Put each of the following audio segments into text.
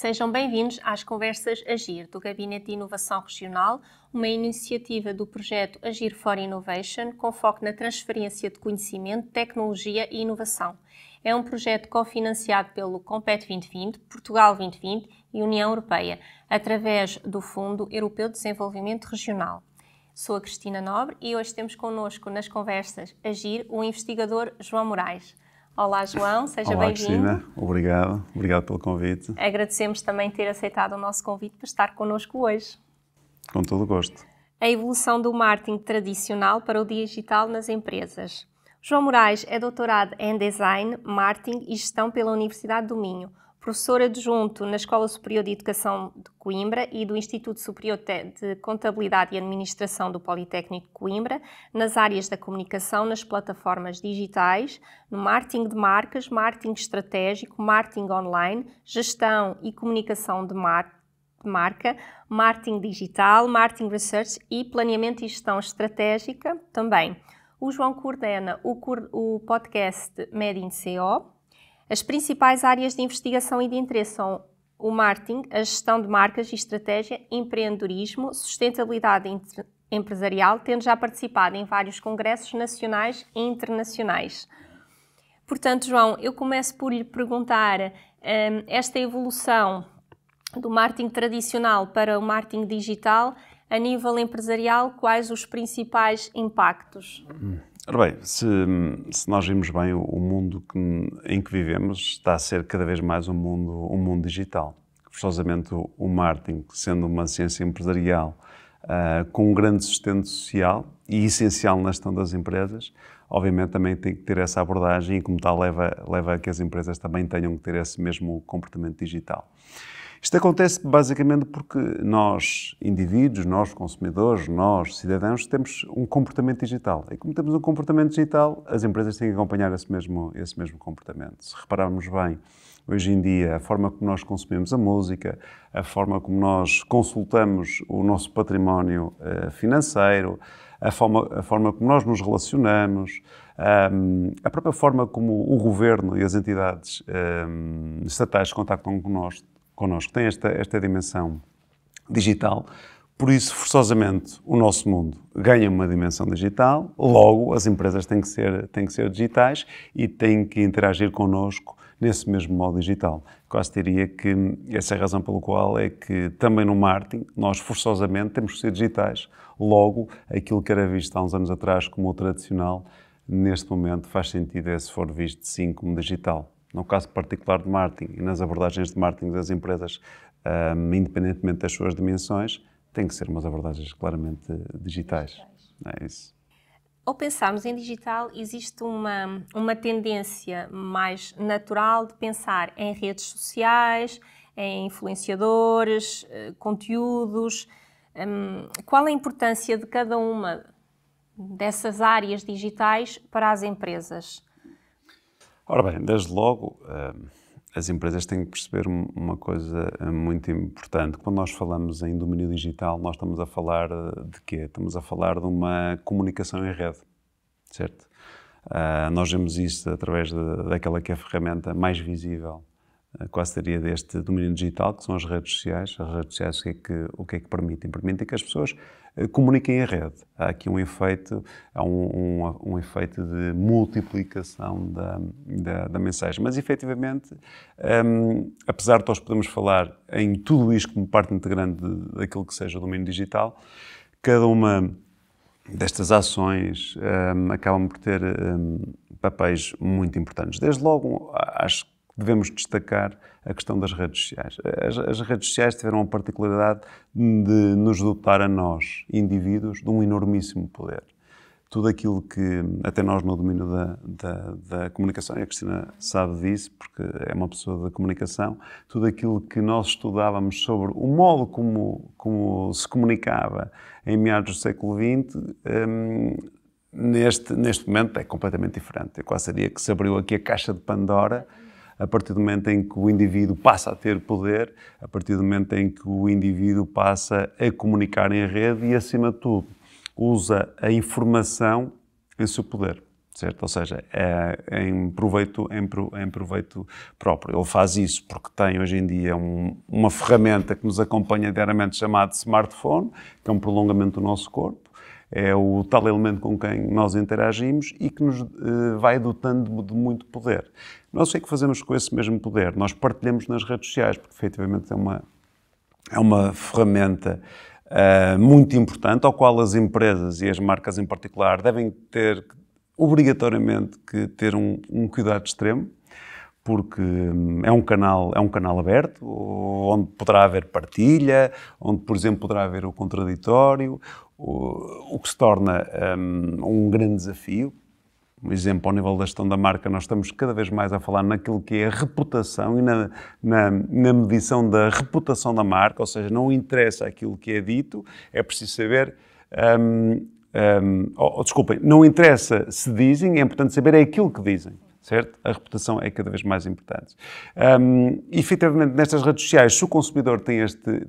Sejam bem-vindos às Conversas Agir, do Gabinete de Inovação Regional, uma iniciativa do projeto Agir for Innovation, com foco na transferência de conhecimento, tecnologia e inovação. É um projeto cofinanciado pelo Compete 2020, Portugal 2020 e União Europeia, através do Fundo Europeu de Desenvolvimento Regional. Sou a Cristina Nobre e hoje temos connosco nas Conversas Agir o investigador João Moraes. Olá, João, seja bem-vindo. Olá, Cristina, obrigado pelo convite. Agradecemos também ter aceitado o nosso convite para estar connosco hoje. Com todo o gosto. A evolução do marketing tradicional para o digital nas empresas. João Moraes é doutorado em Design, Marketing e Gestão pela Universidade do Minho, professor adjunto na Escola Superior de Educação de Coimbra e do Instituto Superior de Contabilidade e Administração do Politécnico de Coimbra, nas áreas da comunicação nas plataformas digitais, no marketing de marcas, marketing estratégico, marketing online, gestão e comunicação de marca, marketing digital, marketing research e planeamento e gestão estratégica também. O João coordena o podcast Made in CO. As principais áreas de investigação e de interesse são o marketing, a gestão de marcas e estratégia, empreendedorismo, sustentabilidade empresarial, tendo já participado em vários congressos nacionais e internacionais. Portanto, João, eu começo por lhe perguntar esta evolução do marketing tradicional para o marketing digital, a nível empresarial, quais os principais impactos? Ora bem, se nós vimos bem, o mundo em que vivemos está a ser cada vez mais um mundo digital. Forçosamente, o marketing, sendo uma ciência empresarial com um grande sustento social e essencial na gestão das empresas, obviamente também tem que ter essa abordagem e, como tal, leva a que as empresas também tenham que ter esse mesmo comportamento digital. Isto acontece basicamente porque nós, indivíduos, nós consumidores, nós cidadãos, temos um comportamento digital. E como temos um comportamento digital, as empresas têm que acompanhar esse mesmo comportamento. Se repararmos bem, hoje em dia, a forma como nós consumimos a música, a forma como nós consultamos o nosso património financeiro, a forma como nós nos relacionamos, a própria forma como o governo e as entidades estatais contactam connosco tem esta dimensão digital. Por isso, forçosamente, o nosso mundo ganha uma dimensão digital, logo as empresas têm que ser digitais e têm que interagir connosco nesse mesmo modo digital. Quase diria que essa é a razão pela qual é que também no marketing nós forçosamente temos que ser digitais, logo aquilo que era visto há uns anos atrás como o tradicional, neste momento faz sentido se for visto sim como digital. No caso particular de marketing e nas abordagens de marketing das empresas, independentemente das suas dimensões, têm que ser umas abordagens claramente digitais. É isso. Ao pensarmos em digital, existe uma tendência mais natural de pensar em redes sociais, em influenciadores, conteúdos. Qual a importância de cada uma dessas áreas digitais para as empresas? Ora bem, desde logo, as empresas têm que perceber uma coisa muito importante. Quando nós falamos em domínio digital, nós estamos a falar de quê? Estamos a falar de uma comunicação em rede, certo? Nós vemos isso através daquela que é a ferramenta mais visível, quase seria deste domínio digital, que são as redes sociais. As redes sociais o que é que permitem? Permitem que as pessoas comuniquem em rede. Há aqui um efeito de multiplicação da mensagem. Mas, efetivamente, apesar de nós podermos falar em tudo isto como parte integrante daquilo que seja o domínio digital, cada uma destas ações acabam por ter papéis muito importantes. Desde logo, acho que devemos destacar a questão das redes sociais. As redes sociais tiveram a particularidade de nos dotar a nós, indivíduos, de um enormíssimo poder. Tudo aquilo que, até nós no domínio da comunicação, e a Cristina sabe disso, porque é uma pessoa da comunicação, tudo aquilo que nós estudávamos sobre o modo como se comunicava em meados do século XX, neste momento é completamente diferente. Eu quase diria que se abriu aqui a caixa de Pandora, a partir do momento em que o indivíduo passa a ter poder, a partir do momento em que o indivíduo passa a comunicar em rede e, acima de tudo, usa a informação em seu poder. certo? Ou seja, é em proveito próprio. Ele faz isso porque tem hoje em dia uma ferramenta que nos acompanha diariamente chamada smartphone, que é um prolongamento do nosso corpo, é o tal elemento com quem nós interagimos e que nos vai dotando de muito poder. Nós o que é que fazemos com esse mesmo poder? Nós partilhamos nas redes sociais, porque efetivamente é uma ferramenta muito importante, ao qual as empresas e as marcas em particular devem ter obrigatoriamente que ter um cuidado extremo, porque é um canal aberto, onde poderá haver partilha, onde, por exemplo, poderá haver o contraditório, o que se torna um grande desafio. Um exemplo, ao nível da gestão da marca, nós estamos cada vez mais a falar naquilo que é a reputação e na medição da reputação da marca, ou seja, não interessa aquilo que é dito, é preciso saber... desculpem, não interessa se dizem, é importante saber é aquilo que dizem, certo? A reputação é cada vez mais importante. Efetivamente, nestas redes sociais, se o consumidor tem este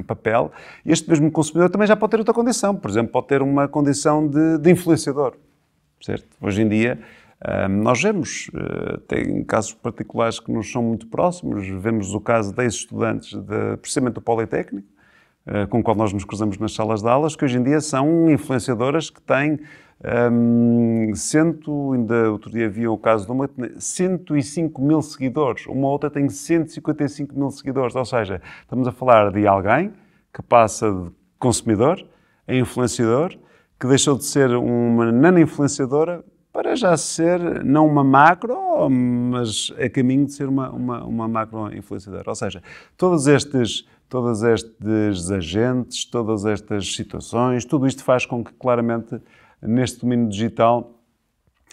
papel, este mesmo consumidor também já pode ter outra condição. Por exemplo, pode ter uma condição de influenciador, certo? Hoje em dia, nós vemos, tem casos particulares que nos são muito próximos, vemos o caso de ex-estudantes precisamente do Politécnico, com o qual nós nos cruzamos nas salas de aulas, que hoje em dia são influenciadoras que têm ainda outro dia havia o caso de uma 105 mil seguidores, uma outra tem 155 mil seguidores, ou seja, estamos a falar de alguém que passa de consumidor a influenciador, que deixou de ser uma nano-influenciadora para já ser, não uma macro, mas a caminho de ser uma macro-influenciadora. Ou seja, todos estes agentes, todas estas situações, tudo isto faz com que, claramente, neste domínio digital,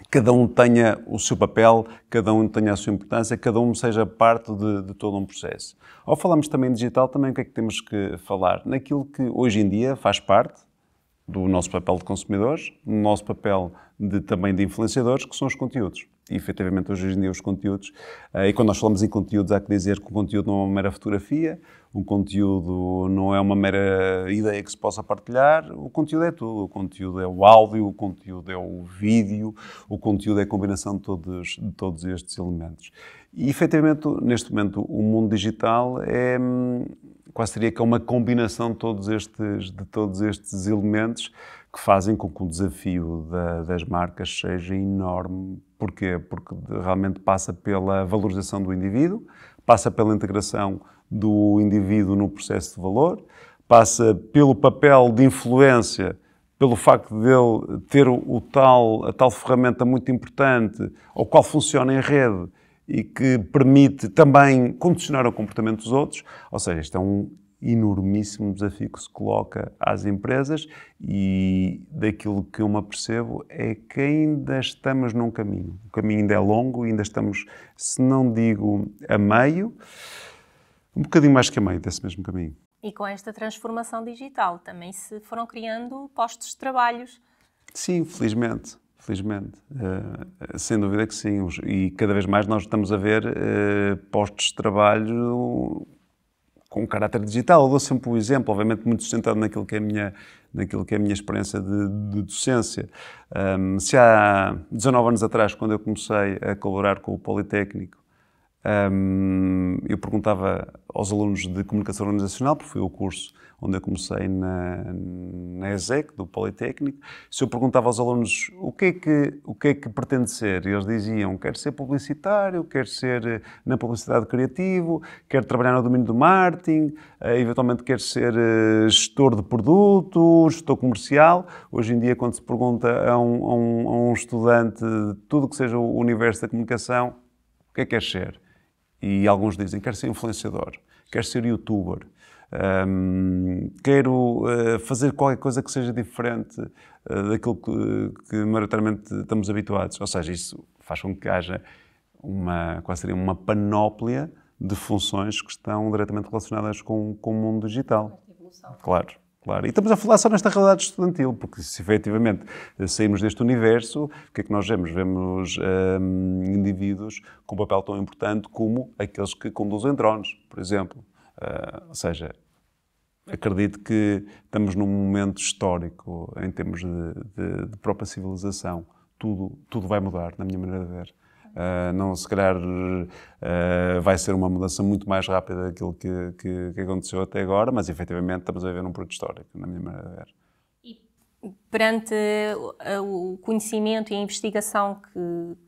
cada um tenha o seu papel, cada um tenha a sua importância, cada um seja parte de todo um processo. Ao falarmos também em digital, também o que é que temos que falar? Naquilo que hoje em dia faz parte do nosso papel de consumidores, do nosso papel também de influenciadores, que são os conteúdos. E, efetivamente, hoje em dia os conteúdos, e quando nós falamos em conteúdos, há que dizer que o conteúdo não é uma mera fotografia, o conteúdo não é uma mera ideia que se possa partilhar, o conteúdo é tudo. O conteúdo é o áudio, o conteúdo é o vídeo, o conteúdo é a combinação de todos estes elementos. E, efetivamente, neste momento, o mundo digital quase diria que é uma combinação de todos estes elementos que fazem com que o desafio das marcas seja enorme. Porquê? Porque realmente passa pela valorização do indivíduo, passa pela integração do indivíduo no processo de valor, passa pelo papel de influência, pelo facto dele ter a tal ferramenta muito importante, ao qual funciona em rede e que permite também condicionar o comportamento dos outros. Ou seja, isto é um enormíssimo desafio que se coloca às empresas e daquilo que eu me apercebo é que ainda estamos num caminho. O caminho ainda é longo e ainda estamos, se não digo a meio, um bocadinho mais que a meio desse mesmo caminho. E com esta transformação digital também se foram criando postos de trabalho. Sim, felizmente. Sem dúvida que sim. E cada vez mais nós estamos a ver postos de trabalho com caráter digital. Eu dou sempre um exemplo, obviamente muito sustentado naquilo que é a minha experiência de docência. Se há 19 anos atrás, quando eu comecei a colaborar com o Politécnico, eu perguntava aos alunos de Comunicação Organizacional, porque foi o curso onde eu comecei na ESEC, do Politécnico, se eu perguntava aos alunos o que é que pretende ser, e eles diziam, quero ser publicitário, quero ser na publicidade criativo, quero trabalhar no domínio do marketing, eventualmente quero ser gestor de produto, gestor comercial. Hoje em dia, quando se pergunta a um estudante tudo que seja o universo da comunicação, o que é que quer ser? E alguns dizem, quero ser influenciador, quero ser youtuber, quero fazer qualquer coisa que seja diferente daquilo que maioritariamente estamos habituados. Ou seja, isso faz com que haja quase seria uma panóplia de funções que estão diretamente relacionadas com o mundo digital. Claro. E estamos a falar só nesta realidade estudantil, porque se efetivamente sairmos deste universo, o que é que nós vemos? Vemos indivíduos com um papel tão importante como aqueles que conduzem drones, por exemplo. Ou seja, acredito que estamos num momento histórico em termos de própria civilização, tudo vai mudar, na minha maneira de ver. Não, se calhar vai ser uma mudança muito mais rápida daquilo que aconteceu até agora, mas efetivamente estamos a viver num período histórico, na minha maneira de ver. E perante o conhecimento e a investigação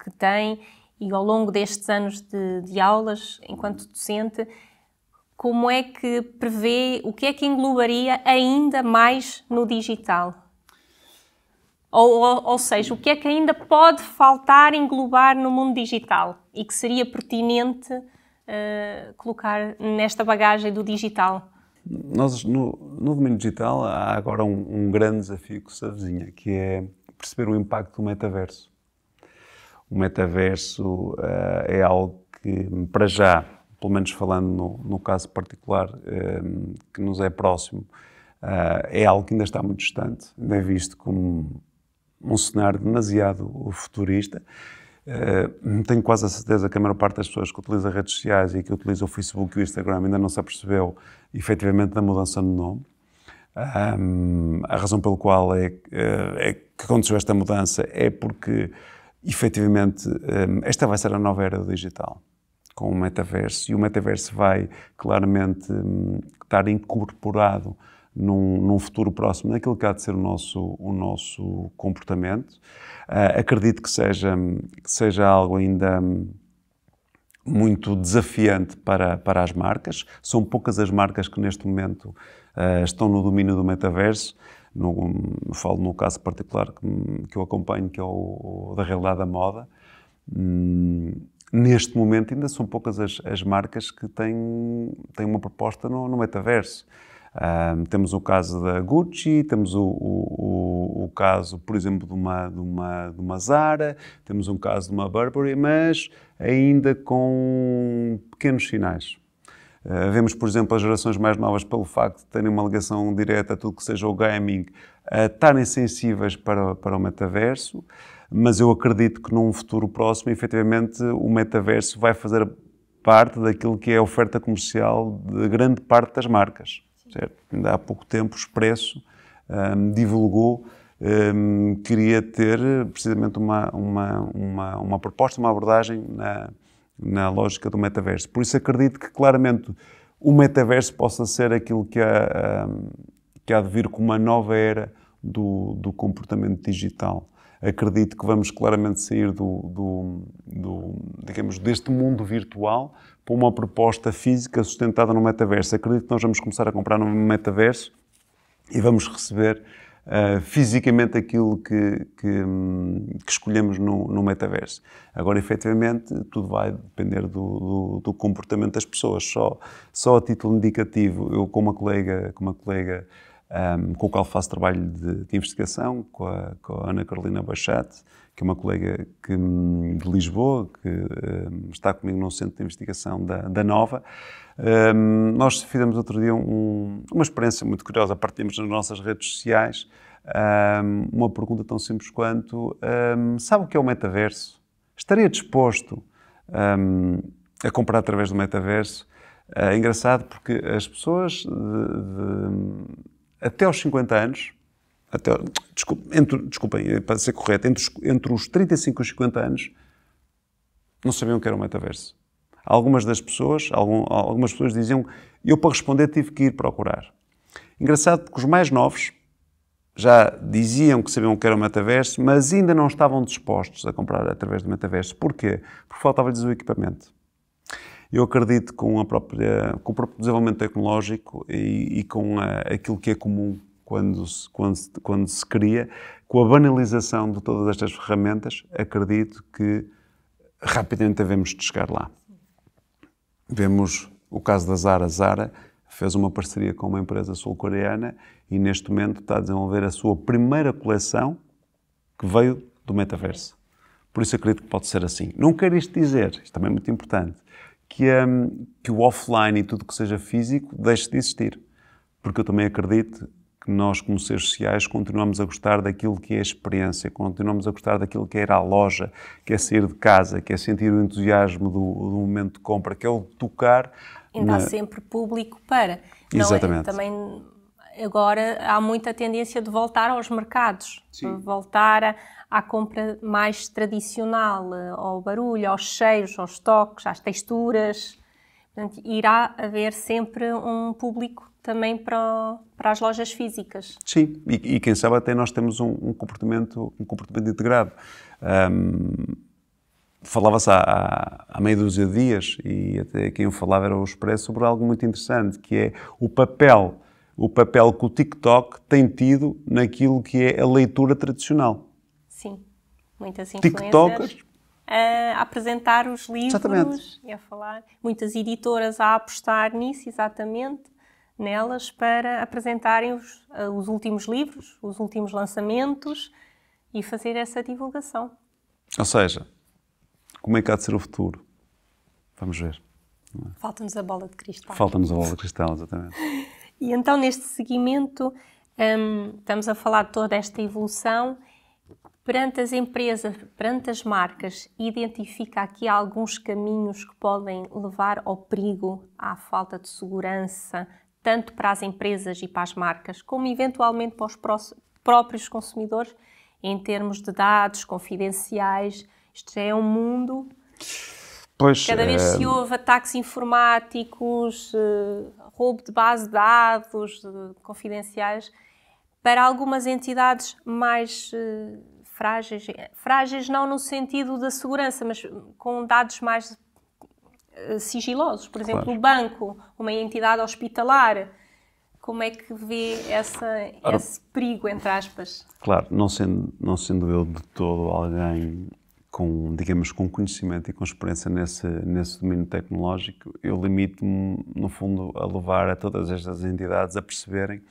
que tem, e ao longo destes anos de aulas, enquanto docente, como é que prevê, o que é que englobaria ainda mais no digital? Ou seja, o que é que ainda pode faltar englobar no mundo digital e que seria pertinente colocar nesta bagagem do digital? Nós, no domínio digital, há agora um grande desafio que se avizinha, que é perceber o impacto do metaverso. O metaverso é algo que, para já, pelo menos falando no caso particular que nos é próximo, é algo que ainda está muito distante, ainda é visto como um cenário demasiado futurista. Tenho quase a certeza que a maior parte das pessoas que utilizam redes sociais e que utilizam o Facebook e o Instagram ainda não se apercebeu efetivamente da mudança no nome. A razão pela qual é que aconteceu esta mudança é porque efetivamente esta vai ser a nova era do digital, com o metaverso, e o metaverso vai claramente estar incorporado num futuro próximo naquilo que há de ser o nosso comportamento. Acredito que seja algo ainda muito desafiante para as marcas. São poucas as marcas que neste momento estão no domínio do metaverso. Falo no caso particular que eu acompanho, que é o da realidade da moda. Neste momento ainda são poucas as marcas que têm uma proposta no metaverso. Temos o caso da Gucci, temos o caso, por exemplo, de uma Zara, temos um caso de uma Burberry, mas ainda com pequenos sinais. Vemos, por exemplo, as gerações mais novas, pelo facto de terem uma ligação direta a tudo que seja o gaming, estarem sensíveis para o metaverso, mas eu acredito que num futuro próximo, efetivamente, o metaverso vai fazer parte daquilo que é a oferta comercial de grande parte das marcas. Certo? Ainda há pouco tempo o Expresso divulgou, queria ter precisamente uma proposta, uma abordagem na lógica do metaverso. Por isso acredito que claramente o metaverso possa ser aquilo que há de vir como uma nova era do comportamento digital. Acredito que vamos claramente sair digamos, deste mundo virtual para uma proposta física sustentada no metaverso. Acredito que nós vamos começar a comprar no metaverso e vamos receber fisicamente aquilo que escolhemos no metaverso. Agora, efetivamente, tudo vai depender do comportamento das pessoas. Só a título indicativo, eu com uma colega com o qual faço trabalho de investigação, com a Ana Carolina Bachate, que é uma colega de Lisboa, que está comigo num centro de investigação da Nova. Nós fizemos outro dia uma experiência muito curiosa, partimos nas nossas redes sociais, uma pergunta tão simples quanto: sabe o que é o metaverso? Estaria disposto a comprar através do metaverso? É engraçado porque as pessoas até aos 50 anos, desculpem, para ser correto, entre os 35 e os 50 anos, não sabiam o que era o metaverso. Algumas pessoas diziam, eu para responder tive que ir procurar. Engraçado porque os mais novos já diziam que sabiam o que era o metaverso, mas ainda não estavam dispostos a comprar através do metaverso. Porquê? Porque faltava-lhes o equipamento. Eu acredito que com o próprio desenvolvimento tecnológico e com aquilo que é comum quando se cria, com a banalização de todas estas ferramentas, acredito que rapidamente devemos de chegar lá. Vemos o caso da Zara. A Zara fez uma parceria com uma empresa sul-coreana e neste momento está a desenvolver a sua primeira coleção que veio do metaverso. Por isso acredito que pode ser assim. Não quero isto dizer, isto também é muito importante, que o offline e tudo que seja físico deixe de existir. Porque eu também acredito que nós, como seres sociais, continuamos a gostar daquilo que é a experiência, continuamos a gostar daquilo que é ir à loja, que é sair de casa, que é sentir o entusiasmo do momento de compra, que é o tocar. Ainda há sempre público para. Exatamente. Também agora há muita tendência de voltar aos mercados, voltar à compra mais tradicional, ao barulho, aos cheiros, aos toques, às texturas. Portanto, irá haver sempre um público também para as lojas físicas. Sim, e quem sabe até nós temos um comportamento integrado. Falava-se há meia dúzia de dias, e até quem eu falava era o Expresso, sobre algo muito interessante, que é o papel que o TikTok tem tido naquilo que é a leitura tradicional. Sim, muitas influencers a apresentar os livros. Exatamente. E a falar. Muitas editoras a apostar nisso, exatamente, nelas, para apresentarem os últimos livros, os últimos lançamentos e fazer essa divulgação. Ou seja, como é que há de ser o futuro? Vamos ver. Falta-nos a bola de cristal. Falta-nos a bola de cristal, exatamente. E então, neste seguimento, estamos a falar de toda esta evolução. Perante as empresas, perante as marcas, identifica aqui alguns caminhos que podem levar ao perigo, à falta de segurança, tanto para as empresas e para as marcas, como eventualmente para os próprios consumidores, em termos de dados confidenciais. Isto já é um mundo. Pois, cada vez se ouve ataques informáticos, roubo de base de dados confidenciais, para algumas entidades mais frágeis não no sentido da segurança, mas com dados mais sigilosos. Por exemplo, claro, o banco, uma entidade hospitalar. Como é que vê esse perigo, entre aspas? Claro, não sendo eu de todo alguém com conhecimento e com experiência nesse domínio tecnológico, eu limito-me, no fundo, a levar a todas estas entidades a perceberem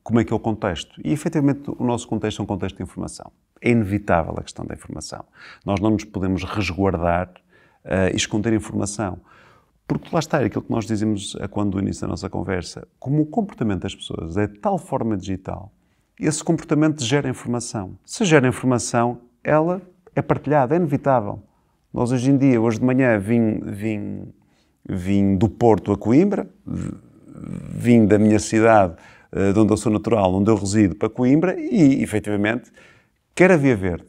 como é que é o contexto. E, efetivamente, o nosso contexto é um contexto de informação. É inevitável a questão da informação. Nós não nos podemos resguardar e esconder informação. Porque lá está, é aquilo que nós dizemos quando do início da nossa conversa, como o comportamento das pessoas é de tal forma digital, esse comportamento gera informação. Se gera informação, ela é partilhada, é inevitável. Nós hoje em dia, hoje de manhã, vim do Porto a Coimbra, vim da minha cidade, de onde eu sou natural, onde eu resido, para Coimbra, e, efetivamente, quer a Via Verde,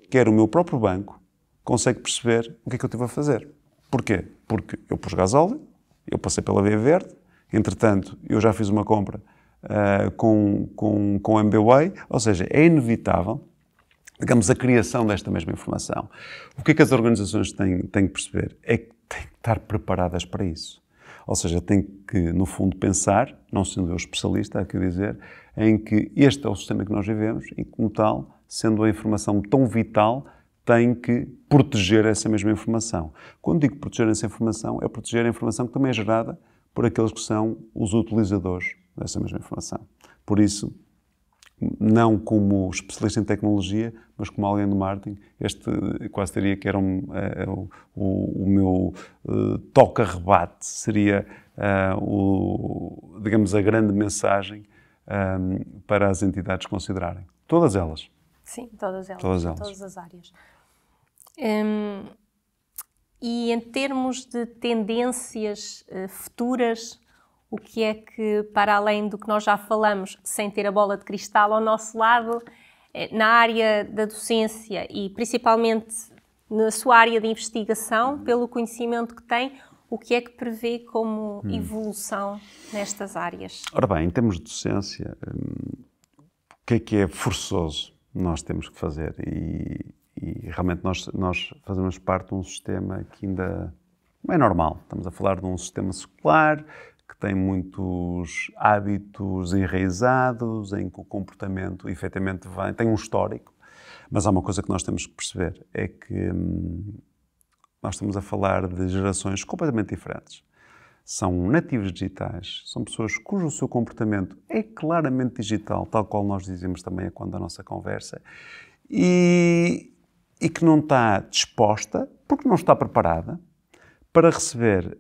quer o meu próprio banco, consegue perceber o que é que eu estive a fazer. Porquê? Porque eu pus gasóleo, eu passei pela Via Verde, entretanto, eu já fiz uma compra com MBWay, ou seja, é inevitável, digamos, a criação desta mesma informação. O que é que as organizações têm que perceber? É que têm que estar preparadas para isso. Ou seja, têm que, no fundo, pensar, não sendo eu especialista, há que dizer, em que este é o sistema que nós vivemos e, como tal, sendo a informação tão vital, tem que proteger essa mesma informação. Quando digo proteger essa informação, é proteger a informação que também é gerada por aqueles que são os utilizadores dessa mesma informação. Por isso, não como especialista em tecnologia, mas como alguém do marketing, este quase diria que era o meu toque-a-rebate, seria, digamos, a grande mensagem para as entidades considerarem. Todas elas. Sim, todas elas. Todas as áreas. E em termos de tendências futuras, o que é que, para além do que nós já falamos, sem ter a bola de cristal ao nosso lado, na área da docência e principalmente na sua área de investigação, pelo conhecimento que tem, o que é que prevê como evolução nestas áreas? Ora bem, em termos de docência, o que é forçoso nós temos que fazer? E realmente nós fazemos parte de um sistema que ainda não é normal. Estamos a falar de um sistema secular, que tem muitos hábitos enraizados, em que o comportamento efetivamente tem um histórico, mas há uma coisa que nós temos que perceber, é que nós estamos a falar de gerações completamente diferentes. São nativos digitais, são pessoas cujo seu comportamento é claramente digital, tal qual nós dizemos também quando a nossa conversa, e que não está disposta, porque não está preparada, para receber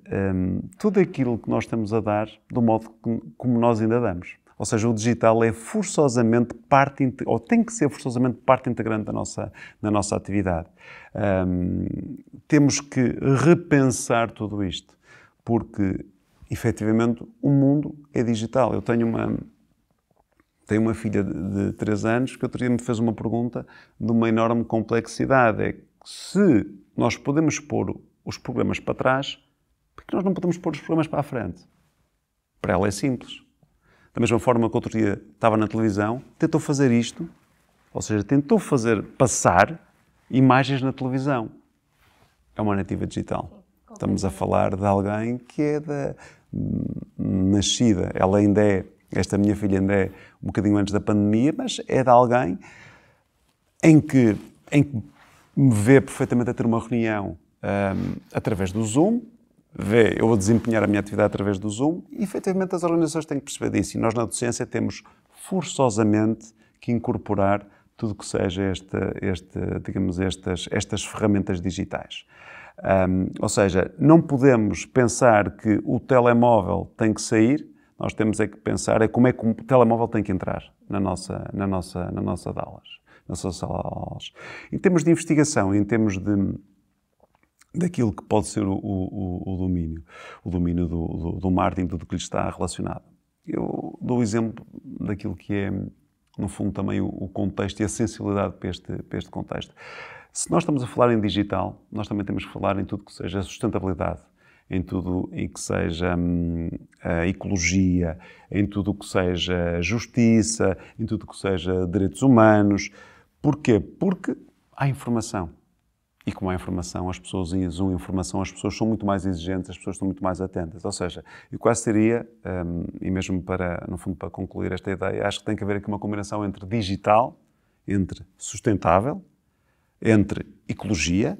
tudo aquilo que nós estamos a dar do modo como nós ainda damos. Ou seja, o digital é forçosamente ou tem que ser forçosamente parte integrante da nossa atividade. Temos que repensar tudo isto, porque, efetivamente, o mundo é digital. Eu tenho Tenho uma filha de 3 anos que outro dia me fez uma pergunta de uma enorme complexidade. É se nós podemos pôr os problemas para trás, por que nós não podemos pôr os problemas para a frente? Para ela é simples. Da mesma forma que outro dia estava na televisão, tentou fazer isto, ou seja, tentou passar imagens na televisão. É uma nativa digital. Estamos a falar de alguém que é nascida. Ela ainda é, esta minha filha ainda é um bocadinho antes da pandemia, mas é de alguém em que me vê perfeitamente a ter uma reunião através do Zoom, vê eu a desempenhar a minha atividade através do Zoom e, efetivamente, as organizações têm que perceber disso. E nós, na docência, temos forçosamente que incorporar tudo o que seja estas ferramentas digitais. Ou seja, não podemos pensar que o telemóvel tem que sair, nós temos é que pensar como é que o telemóvel tem que entrar na nossa sala de aulas. Em termos de investigação, em termos daquilo que pode ser o domínio do marketing, tudo o que lhe está relacionado. Eu dou o exemplo daquilo que é, no fundo, também o contexto e a sensibilidade para este contexto. Se nós estamos a falar em digital, nós também temos que falar em tudo que seja sustentabilidade, em tudo em que seja a ecologia, em tudo o que seja justiça, em tudo o que seja direitos humanos. Porquê? Porque há informação. E como há informação, as pessoas usam informação, as pessoas são muito mais exigentes, as pessoas estão muito mais atentas. Ou seja, eu quase seria, e mesmo no fundo para concluir esta ideia, acho que tem que haver aqui uma combinação entre digital, entre sustentável, entre ecologia,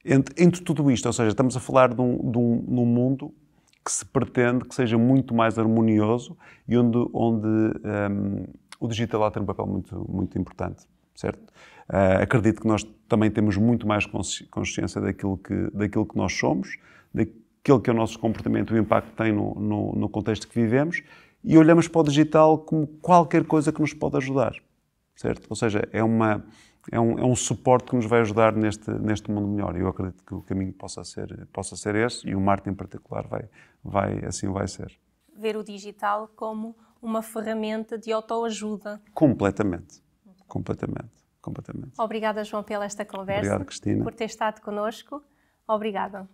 entre tudo isto. Ou seja, estamos a falar de um mundo que se pretende que seja muito mais harmonioso e onde o digital lá tem um papel muito, muito importante, certo? Acredito que nós também temos muito mais consciência daquilo que nós somos, daquilo que é o nosso comportamento e o impacto que tem no contexto que vivemos, e olhamos para o digital como qualquer coisa que nos pode ajudar, certo? Ou seja, é um suporte que nos vai ajudar neste mundo melhor. E eu acredito que o caminho possa ser esse, e o marketing em particular assim vai ser. Ver o digital como uma ferramenta de autoajuda. Completamente. Obrigada, João, pela esta conversa. Obrigado, Cristina. Por ter estado connosco. Obrigada.